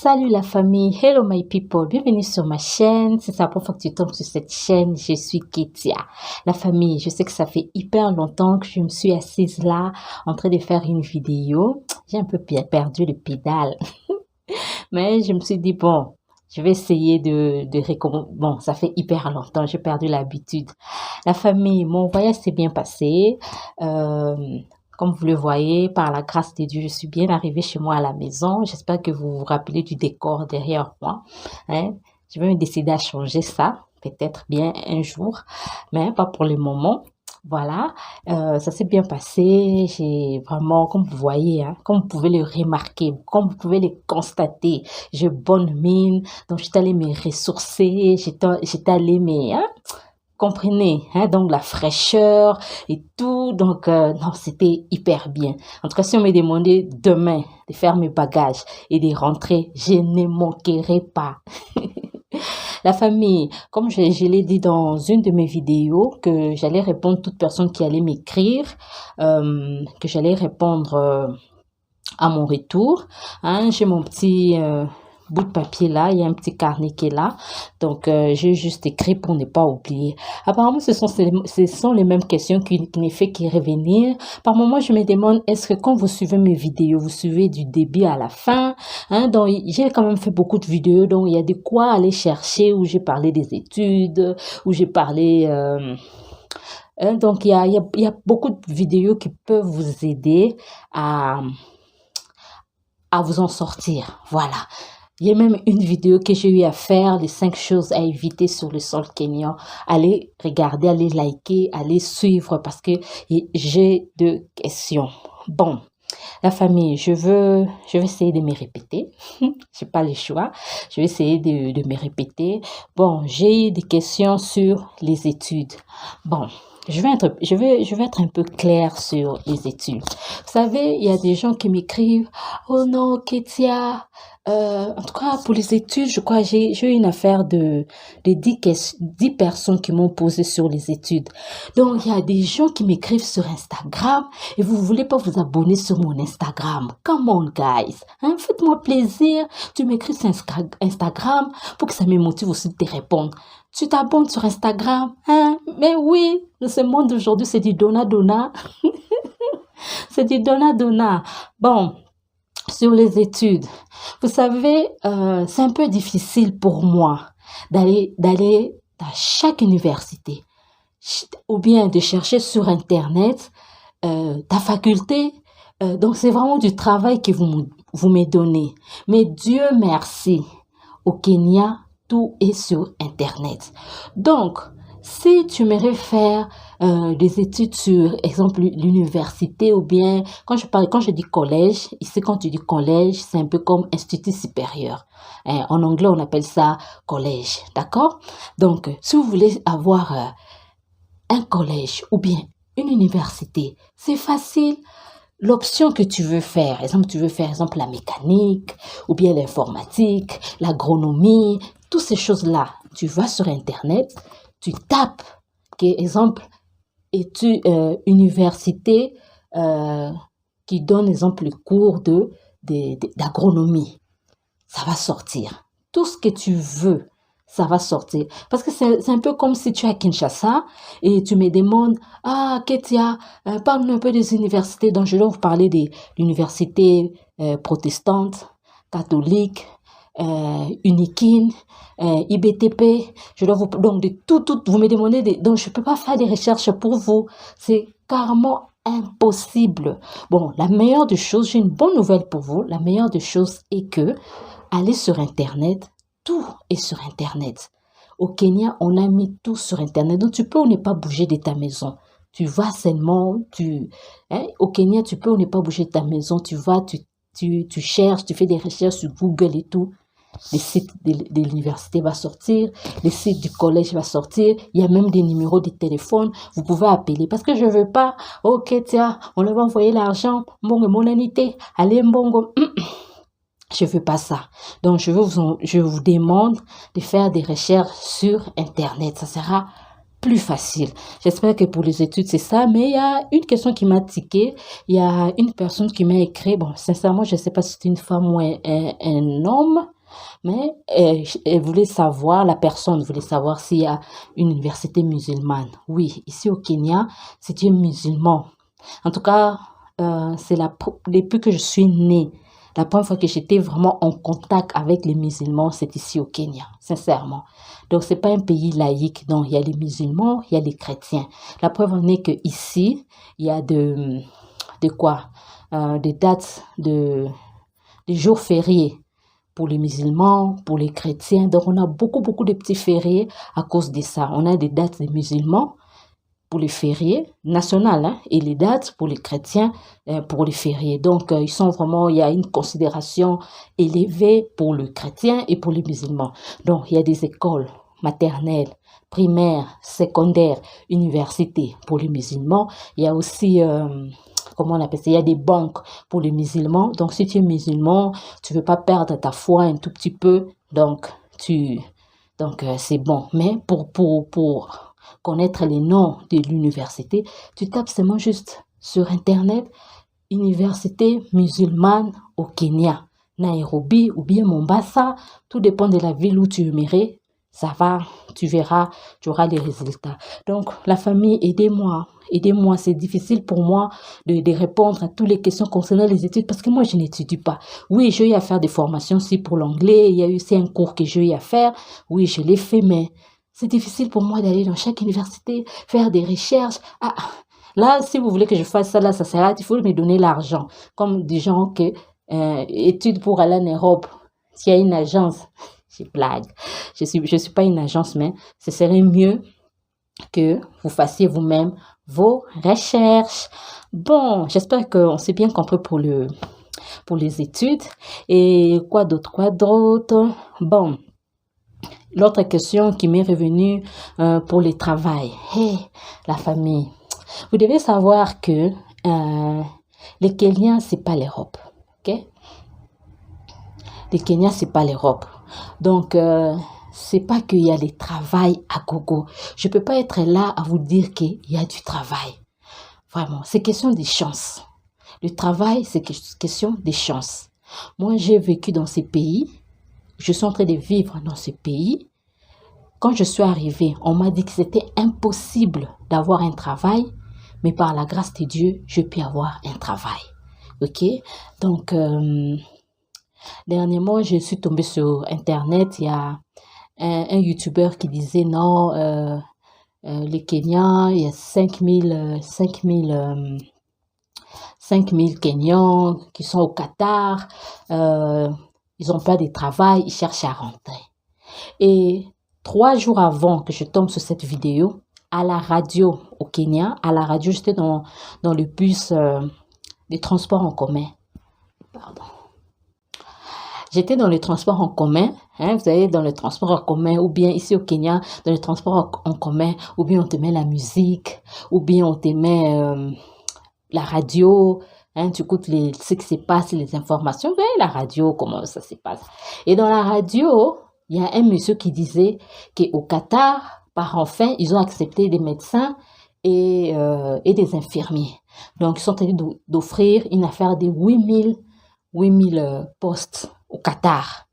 Salut la famille, hello my people, bienvenue sur ma chaîne. Si c'est la première fois que tu tombes sur cette chaîne, je suis Ketia. La famille, je sais que ça fait hyper longtemps que je me suis assise là en train de faire une vidéo. J'ai un peu perdu le pédale, mais je me suis dit bon, je vais essayer de recommencer. Bon, ça fait hyper longtemps, j'ai perdu l'habitude. La famille, mon voyage s'est bien passé. Euh, Comme vous le voyez, par la grâce de Dieu, je suis bien arrivée chez moi à la maison. J'espère que vous vous rappelez du décor derrière moi. Hein? Je vais me décider à changer ça, peut-être bien un jour, mais pas pour le moment. Voilà, ça s'est bien passé. J'ai vraiment, comme vous voyez, hein, comme vous pouvez le remarquer, comme vous pouvez le constater, j'ai bonne mine. Donc, j'étais allée me ressourcer, j'étais allée comprenez, hein, donc la fraîcheur et tout, donc non, c'était hyper bien. En tout cas, si on me demandait demain de faire mes bagages et de rentrer, je ne manquerai pas. La famille, comme je l'ai dit dans une de mes vidéos, que j'allais répondre à toute personne qui allait m'écrire, que j'allais répondre à mon retour. Hein, j'ai mon petit bout de papier là, il y a un petit carnet qui est là, donc j'ai juste écrit pour ne pas oublier. Apparemment, ce sont les mêmes questions qui ne fait que revenir. Par moment, je me demande, est-ce que quand vous suivez mes vidéos, vous suivez du début à la fin, hein? Donc j'ai quand même fait beaucoup de vidéos, donc il y a de quoi aller chercher, où j'ai parlé des études, où j'ai parlé... donc il y a beaucoup de vidéos qui peuvent vous aider à vous en sortir. Voilà. Il y a même une vidéo que j'ai eu à faire, les 5 choses à éviter sur le sol kényan. Allez regarder, allez liker, allez suivre parce que j'ai deux questions. Bon, la famille, je vais essayer de me répéter. J'ai pas le choix. Je vais essayer de me répéter. Bon, j'ai eu des questions sur les études. Bon, je vais être un peu claire sur les études. Vous savez, il y a des gens qui m'écrivent, oh non, Ketia, en tout cas, pour les études, je crois, j'ai eu une affaire de 10 personnes qui m'ont posé sur les études. Donc, il y a des gens qui m'écrivent sur Instagram et vous voulez pas vous abonner sur mon Instagram. Come on, guys. Hein, faites-moi plaisir. Tu m'écris sur Instagram pour que ça me motive aussi de te répondre. Tu t'abonnes sur Instagram, hein? Mais oui, dans ce monde d'aujourd'hui, c'est du donna-donna. C'est du donna-donna. Bon, sur les études. Vous savez, c'est un peu difficile pour moi d'aller dans chaque université ou bien de chercher sur Internet ta faculté. Donc, c'est vraiment du travail que vous me donnez. Mais Dieu merci, au Kenya, tout est sur Internet. Donc, si tu m'aimerais faire des études sur, exemple, l'université ou bien, quand je dis collège, ici quand tu dis collège, c'est un peu comme institut supérieur. En anglais, on appelle ça collège, d'accord? Donc, si vous voulez avoir un collège ou bien une université, c'est facile. L'option que tu veux faire, exemple, tu veux faire, exemple, la mécanique ou bien l'informatique, l'agronomie, toutes ces choses-là, tu vas sur Internet, tu tapes, exemple, université qui donne, exemple, le cours d'agronomie. Ça va sortir. Tout ce que tu veux, ça va sortir. Parce que c'est un peu comme si tu es à Kinshasa et tu me demandes, ah, Ketia, parle-nous un peu des universités. Donc, je vais vous parler de l'université protestante, catholique, Unikin, IBTP. Je dois donc de tout, vous me demandez, donc je peux pas faire des recherches pour vous. C'est carrément impossible. Bon, la meilleure des choses, j'ai une bonne nouvelle pour vous. La meilleure des choses est que allez sur Internet. Tout est sur Internet. Au Kenya, on a mis tout sur Internet. Donc, tu peux ou ne pas bouger de ta maison. Tu vas seulement, au Kenya, tu peux ou ne pas bouger de ta maison. Tu vas, tu cherches, tu fais des recherches sur Google et tout. Le site de l'université va sortir, le site du collège va sortir. Il y a même des numéros de téléphone. Vous pouvez appeler parce que je veux pas. Ok, tiens, on leur va envoyer l'argent. Mbongo, mon unité. Allez, mbongo. Je veux pas ça. Donc, je vous demande de faire des recherches sur Internet. Ça sera plus facile. J'espère que pour les études, c'est ça. Mais il y a une question qui m'a tiqué. Il y a une personne qui m'a écrit. Bon, sincèrement, je ne sais pas si c'est une femme ou un homme. Mais elle voulait savoir, la personne voulait savoir s'il y a une université musulmane. Oui, ici au Kenya, c'est un musulman. En tout cas, c'est depuis que je suis née, la première fois que j'étais vraiment en contact avec les musulmans, c'est ici au Kenya, sincèrement. Donc, c'est pas un pays laïque. Donc, il y a les musulmans, il y a les chrétiens. La preuve en est que ici, il y a de quoi? Des dates des jours fériés pour les musulmans, pour les chrétiens. Donc, on a beaucoup de petits fériés à cause de ça. On a des dates des musulmans pour les fériés nationales, hein, et les dates pour les chrétiens pour les fériés. Donc, il y a une considération élevée pour le chrétien et pour les musulmans. Donc, il y a des écoles maternelles, primaires, secondaires, universités pour les musulmans. Il y a aussi, comment on appelle ça, il y a des banques pour les musulmans. Donc, si tu es musulman, tu veux pas perdre ta foi un tout petit peu, donc c'est bon. Mais pour connaître les noms de l'université, tu tapes seulement juste sur Internet, université musulmane au Kenya, Nairobi ou bien Mombasa, tout dépend de la ville où tu aimerais, ça va, tu verras, tu auras les résultats. Donc, la famille, aidez-moi, c'est difficile pour moi de répondre à toutes les questions concernant les études parce que moi, je n'étudie pas. Oui, j'ai eu à faire des formations aussi pour l'anglais, il y a eu aussi un cours que j'ai eu à faire, oui, je l'ai fait, mais c'est difficile pour moi d'aller dans chaque université, faire des recherches. Ah, là, si vous voulez que je fasse ça, là, ça sert à rien. Il faut me donner l'argent. Comme des gens qui étudent pour aller en Europe. S'il y a une agence, je blague. Je suis pas une agence, mais ce serait mieux que vous fassiez vous-même vos recherches. Bon, j'espère qu'on s'est bien compris pour les études. Et quoi d'autre? Bon. L'autre question qui m'est revenue pour le travail. Hey, la famille. Vous devez savoir que les Kenyans, c'est pas l'Europe. OK? Les Kenyans, c'est pas l'Europe. Donc, c'est pas qu'il y a les travail à gogo. Je peux pas être là à vous dire qu'il y a du travail. Vraiment, c'est question des chances. Le travail, c'est question des chances. Moi, j'ai vécu dans ces pays. Je suis en train de vivre dans ce pays. Quand je suis arrivée, on m'a dit que c'était impossible d'avoir un travail, mais par la grâce de Dieu, je peux avoir un travail. OK? Donc, dernièrement, je suis tombée sur Internet. Il y a un YouTuber qui disait non, les Kenyans, il y a 5000 Kenyans qui sont au Qatar. Ils n'ont pas de travail, ils cherchent à rentrer. Et 3 jours avant que je tombe sur cette vidéo, à la radio au Kenya, j'étais dans le bus des transports en commun. Pardon. J'étais dans les transports en commun, hein, vous savez, dans les transports en commun, ou bien ici au Kenya, dans les transports en commun, ou bien on te met la musique, ou bien on te met la radio, hein, tu écoutes ce qui se passe, les informations, vous voyez la radio, comment ça se passe. Et dans la radio, il y a un monsieur qui disait qu'au Qatar, par enfin, ils ont accepté des médecins et des infirmiers. Donc, ils sont en train d'offrir une affaire de 8000 postes au Qatar.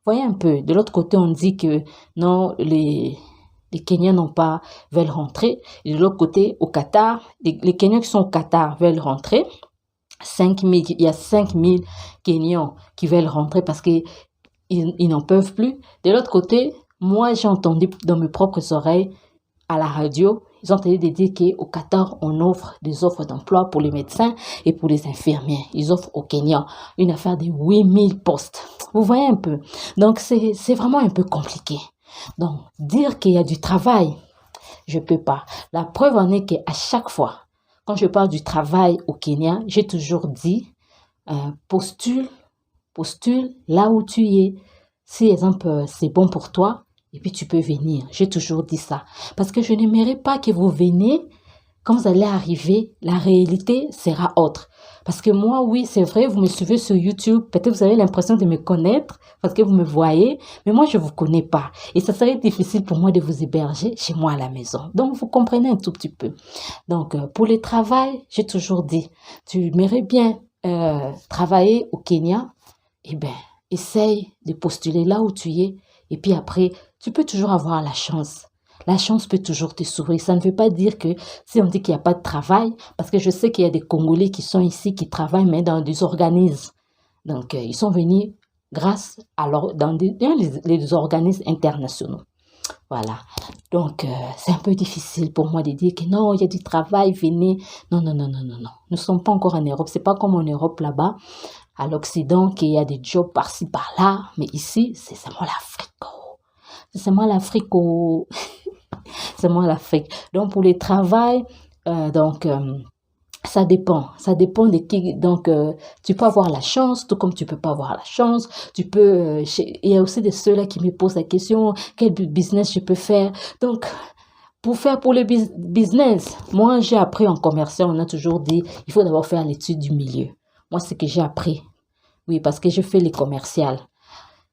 Voyez un peu, de l'autre côté, on dit que non, les Kenyans veulent rentrer. Et de l'autre côté, au Qatar, les Kenyans qui sont au Qatar veulent rentrer. 5000, il y a 5000 Kenyans qui veulent rentrer parce qu'ils n'en peuvent plus. De l'autre côté, moi, j'ai entendu dans mes propres oreilles, à la radio, ils ont entendu dire qu'au Qatar, on offre des offres d'emploi pour les médecins et pour les infirmiers. Ils offrent au Kenya une affaire de 8000 postes. Vous voyez un peu. Donc, c'est vraiment un peu compliqué. Donc, dire qu'il y a du travail, je peux pas. La preuve en est qu'à chaque fois, quand je parle du travail au Kenya, j'ai toujours dit, postule là où tu es. Si, exemple, c'est bon pour toi, et puis tu peux venir. J'ai toujours dit ça. Parce que je n'aimerais pas que vous veniez quand vous allez arriver, la réalité sera autre. Parce que moi, oui, c'est vrai, vous me suivez sur YouTube, peut-être vous avez l'impression de me connaître parce que vous me voyez, mais moi, je vous connais pas. Et ça serait difficile pour moi de vous héberger chez moi à la maison. Donc, vous comprenez un tout petit peu. Donc, pour le travail, j'ai toujours dit, tu aimerais bien travailler au Kenya, eh bien, essaye de postuler là où tu es. Et puis après, tu peux toujours avoir la chance. La chance peut toujours te sourire. Ça ne veut pas dire que si on dit qu'il n'y a pas de travail, parce que je sais qu'il y a des Congolais qui sont ici, qui travaillent, mais dans des organismes. Donc, ils sont venus grâce à dans les organismes internationaux. Voilà. Donc, c'est un peu difficile pour moi de dire que non, il y a du travail, venez. Non, non, non, non, non, non. Nous ne sommes pas encore en Europe. C'est pas comme en Europe là-bas, à l'Occident, qu'il y a des jobs par-ci, par-là. Mais ici, c'est seulement l'Afrique. C'est seulement l'Afrique. C'est seulement l'Afrique. Donc, pour le travail, ça dépend. Ça dépend de qui. Donc, tu peux avoir la chance, tout comme tu peux pas avoir la chance. Tu peux. Il y a aussi de ceux-là qui me posent la question, quel business je peux faire. Donc, pour le business, moi, j'ai appris en commercial, on a toujours dit, il faut d'abord faire l'étude du milieu. Moi, c'est ce que j'ai appris. Oui, parce que je fais les commerciales.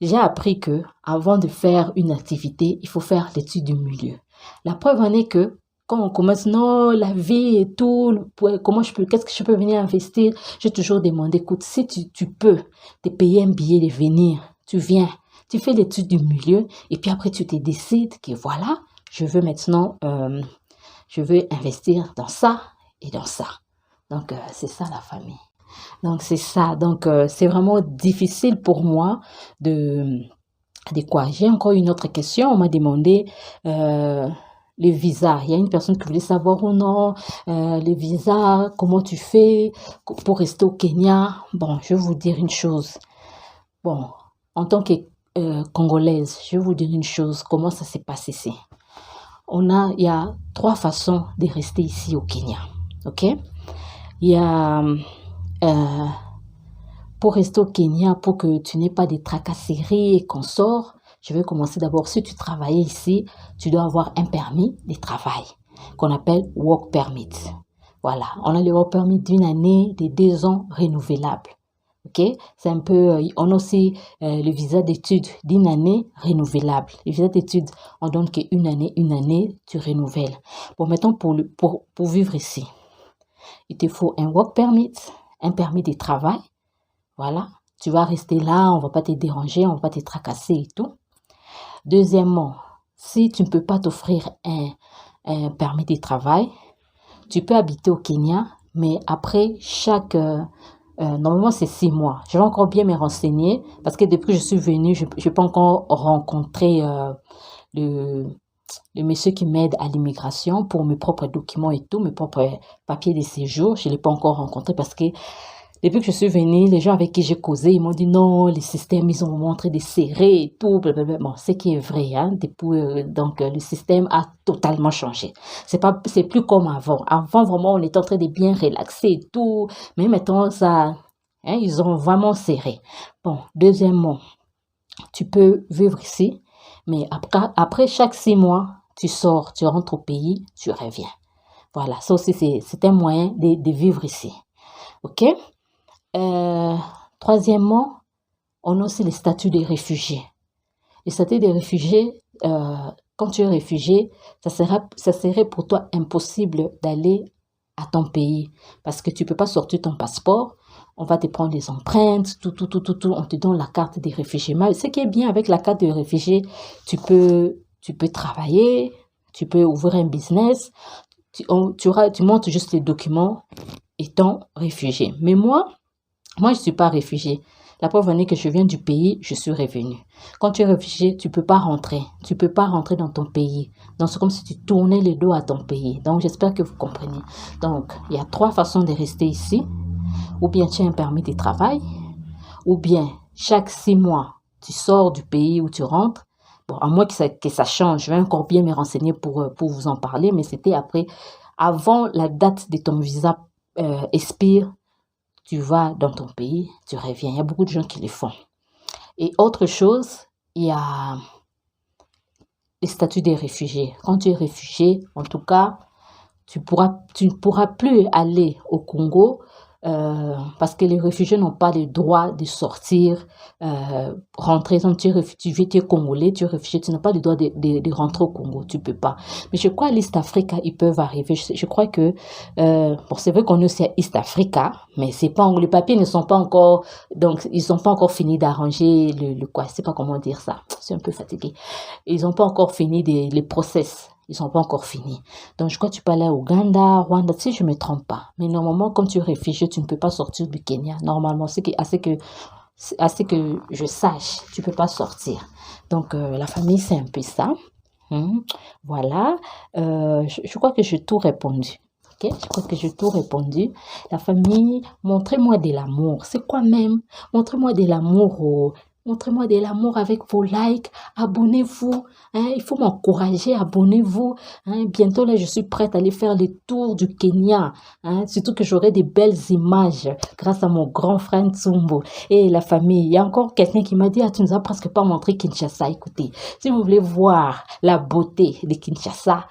J'ai appris que avant de faire une activité, il faut faire l'étude du milieu. La preuve en est que quand on commence, non, la vie et tout, qu'est-ce que je peux venir investir? J'ai toujours demandé, écoute, si tu peux te payer un billet de venir, tu viens, tu fais l'étude du milieu et puis après tu te décides que voilà, je veux maintenant, je veux investir dans ça et dans ça. Donc, c'est ça la famille. Donc, c'est ça. Donc, c'est vraiment difficile pour moi de quoi. J'ai encore une autre question. On m'a demandé les visas. Il y a une personne qui voulait savoir ou non les visas, comment tu fais pour rester au Kenya. Bon, je vais vous dire une chose. Bon, en tant que Congolaise, je vais vous dire une chose. Comment ça s'est passé ici? Il y a 3 façons de rester ici au Kenya. OK? Il y a pour rester au Kenya, pour que tu n'aies pas de tracasseries et qu'on sort, je vais commencer d'abord. Si tu travailles ici, tu dois avoir un permis de travail qu'on appelle work permit. Voilà, on a le work permit d'1 année, de 2 ans renouvelable. Ok, c'est un peu. On a aussi le visa d'études d'1 année renouvelable. Le visa d'études, on donne qu'une année, tu renouvelles. Bon, maintenant pour vivre ici, il te faut un work permit, un permis de travail. Voilà, tu vas rester là, on va pas te déranger, on va pas te tracasser et tout. Deuxièmement, si tu ne peux pas t'offrir un permis de travail, tu peux habiter au Kenya, mais après normalement c'est 6 mois. Je vais encore bien me renseigner parce que depuis que je suis venue, je n'ai pas encore rencontré le monsieur qui m'aide à l'immigration pour mes propres documents et tout, mes propres papiers de séjour. Je ne l'ai pas encore rencontré parce que depuis que je suis venue, les gens avec qui j'ai causé, ils m'ont dit non, les systèmes, ils ont montré de serrer et tout. Blablabla. Bon, ce qui est vrai, hein. Donc, le système a totalement changé. C'est plus comme avant. Avant, vraiment, on était en train de bien relaxer et tout. Mais maintenant, ça, hein, ils ont vraiment serré. Bon, deuxièmement, tu peux vivre ici, mais après chaque 6 mois, tu sors, tu rentres au pays, tu reviens. Voilà, ça aussi, c'est un moyen de vivre ici. OK? Troisièmement, on a aussi le statut des réfugiés. Le statut des réfugiés, quand tu es réfugié, ça serait pour toi impossible d'aller à ton pays parce que tu ne peux pas sortir ton passeport. On va te prendre les empreintes, tout, on te donne la carte des réfugiés. Mais ce qui est bien avec la carte des réfugiés, tu peux travailler, tu peux ouvrir un business, tu montres juste les documents étant réfugié. Mais moi, je ne suis pas réfugiée. La preuve en est que je viens du pays, je suis revenue. Quand tu es réfugié, tu ne peux pas rentrer. Tu ne peux pas rentrer dans ton pays. Donc, c'est comme si tu tournais le dos à ton pays. Donc, j'espère que vous comprenez. Donc, il y a 3 façons de rester ici. Ou bien tu as un permis de travail. Ou bien, chaque 6 mois, tu sors du pays où tu rentres. Bon, à moins que ça change. Je vais encore bien me renseigner pour vous en parler. Mais c'était avant la date de ton visa expire. Tu vas dans ton pays, tu reviens. Il y a beaucoup de gens qui le font. Et autre chose, il y a le statut des réfugiés. Quand tu es réfugié, en tout cas, tu ne pourras plus aller au Congo parce que les réfugiés n'ont pas le droit de sortir, rentrer. Donc, tu es congolais, tu es réfugié, tu n'as pas le droit de rentrer au Congo, tu peux pas. Mais je crois à l'East Africa, ils peuvent arriver. Je crois que, bon, c'est vrai qu'on est aussi à East Africa, mais c'est pas, les papiers ne sont pas encore, donc ils n'ont pas encore fini d'arranger le quoi, je sais pas comment dire ça, je suis un peu fatiguée. Ils n'ont pas encore fini les process. Ils sont pas encore finis. Donc, je crois que tu peux aller à Ouganda, Rwanda, si je ne me trompe pas. Mais normalement, comme tu es réfugié, tu ne peux pas sortir du Kenya. Normalement, c'est assez que je sache, tu peux pas sortir. Donc, la famille, c'est un peu ça. Voilà. Je crois que j'ai tout répondu. Ok, je crois que j'ai tout répondu. La famille, montrez-moi de l'amour. C'est quoi même? Montrez-moi de l'amour. Montrez-moi de l'amour avec vos likes. Abonnez-vous. Hein, il faut m'encourager. Abonnez-vous. Hein, bientôt, là, je suis prête à aller faire les tours du Kenya. Hein, surtout que j'aurai des belles images grâce à mon grand frère Tsumbo et la famille. Il y a encore quelqu'un qui m'a dit, ah, tu nous as presque pas montré Kinshasa. Écoutez, si vous voulez voir la beauté de Kinshasa,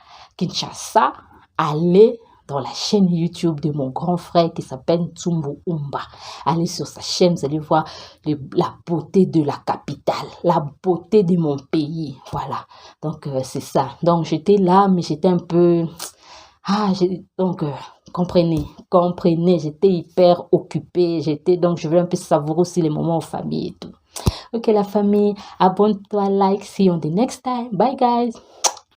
allez dans la chaîne YouTube de mon grand frère qui s'appelle Tsumbo Umba. Allez sur sa chaîne, vous allez voir la beauté de la capitale, la beauté de mon pays. Voilà, donc c'est ça. Donc j'étais là, mais j'étais un peu... donc, comprenez, j'étais hyper occupée, donc je voulais un peu savourer aussi les moments en famille et tout. Ok la famille, abonne-toi, like, see you on the next time. Bye guys.